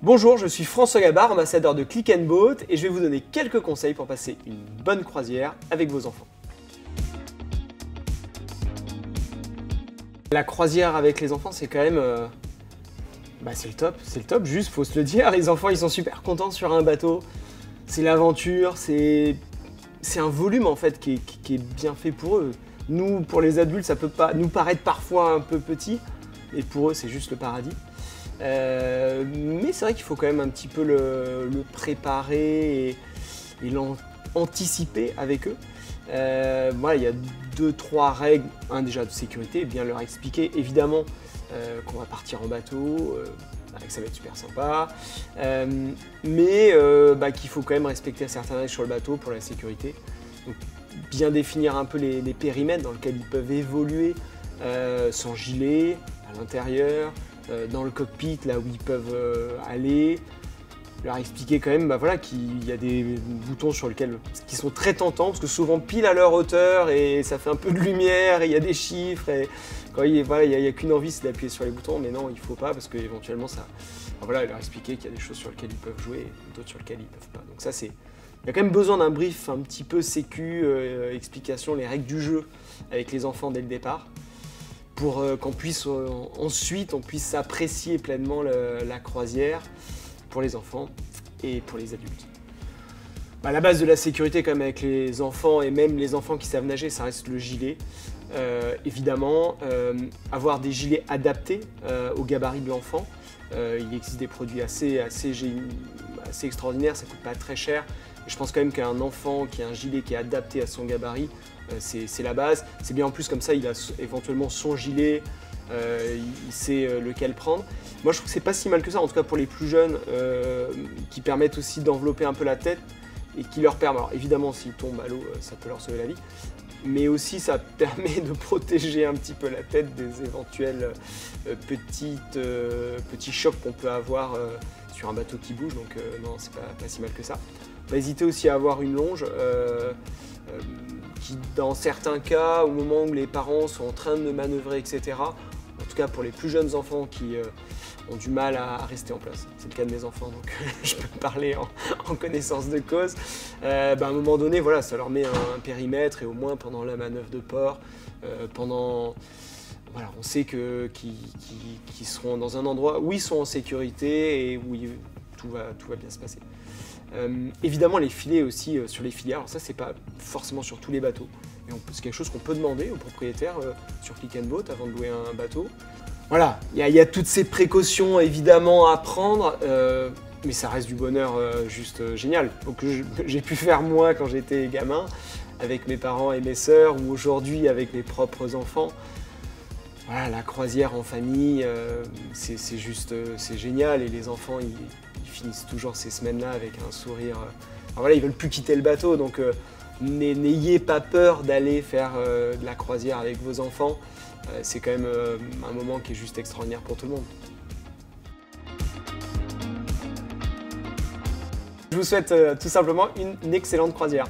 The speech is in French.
Bonjour, je suis François Gabard, ambassadeur de Click & Boat et je vais vous donner quelques conseils pour passer une bonne croisière avec vos enfants. La croisière avec les enfants, c'est quand même... c'est le top, juste faut se le dire, les enfants ils sont super contents sur un bateau, c'est l'aventure, c'est un volume en fait qui est bien fait pour eux. Nous, pour les adultes, ça peut pas nous paraître parfois un peu petit, et pour eux c'est juste le paradis. Mais c'est vrai qu'il faut quand même un petit peu le préparer et l'anticiper avec eux. Voilà, il y a 2-3 règles. Déjà de sécurité, bien leur expliquer évidemment qu'on va partir en bateau, que ça va être super sympa, mais qu'il faut quand même respecter certaines règles sur le bateau pour la sécurité. Donc, bien définir un peu les périmètres dans lesquels ils peuvent évoluer sans gilet, à l'intérieur, dans le cockpit, là où ils peuvent aller. Leur expliquer quand même qu'il y a des boutons sur lesquels qui sont très tentants, parce que souvent pile à leur hauteur et ça fait un peu de lumière et il y a des chiffres. Et quand il n'y a qu'une envie, c'est d'appuyer sur les boutons, mais non, il ne faut pas, parce qu'éventuellement ça... leur expliquer qu'il y a des choses sur lesquelles ils peuvent jouer et d'autres sur lesquelles ils ne peuvent pas. Donc ça, c'est... Il y a quand même besoin d'un brief un petit peu sécu, explication, les règles du jeu avec les enfants dès le départ, pour qu'on puisse ensuite apprécier pleinement la croisière pour les enfants et pour les adultes. La base de la sécurité quand même avec les enfants et même les enfants qui savent nager, ça reste le gilet. Évidemment, avoir des gilets adaptés au gabarit de l'enfant. Il existe des produits assez extraordinaires, ça ne coûte pas très cher. Et je pense quand même qu'un enfant qui a un gilet qui est adapté à son gabarit, c'est la base. C'est bien en plus comme ça, il a éventuellement son gilet, il sait lequel prendre. Moi je trouve que c'est pas si mal que ça, en tout cas pour les plus jeunes, qui permettent aussi d'envelopper un peu la tête et qui leur permettent, alors évidemment s'ils tombent à l'eau, ça peut leur sauver la vie, mais aussi ça permet de protéger un petit peu la tête des éventuels petits chocs qu'on peut avoir sur un bateau qui bouge, donc non, c'est pas si mal que ça. Pas hésiter aussi à avoir une longe qui, dans certains cas, au moment où les parents sont en train de manœuvrer, etc., en tout cas pour les plus jeunes enfants qui ont du mal à rester en place. C'est le cas de mes enfants, donc je peux parler en connaissance de cause. À un moment donné, voilà, ça leur met un périmètre et au moins pendant la manœuvre de port, on sait qu'ils seront dans un endroit où ils sont en sécurité et où tout va bien se passer. Évidemment, les filets aussi sur les filières, alors ça c'est pas forcément sur tous les bateaux, mais c'est quelque chose qu'on peut demander aux propriétaires sur Click & Boat avant de louer un bateau. Voilà, il y a toutes ces précautions évidemment à prendre, mais ça reste du bonheur juste génial. Donc j'ai pu faire moi quand j'étais gamin, avec mes parents et mes sœurs, ou aujourd'hui avec mes propres enfants. Voilà, la croisière en famille, c'est génial, et les enfants ils finissent toujours ces semaines-là avec un sourire. Ils veulent plus quitter le bateau, donc n'ayez pas peur d'aller faire de la croisière avec vos enfants. C'est quand même un moment qui est juste extraordinaire pour tout le monde. Je vous souhaite tout simplement une excellente croisière.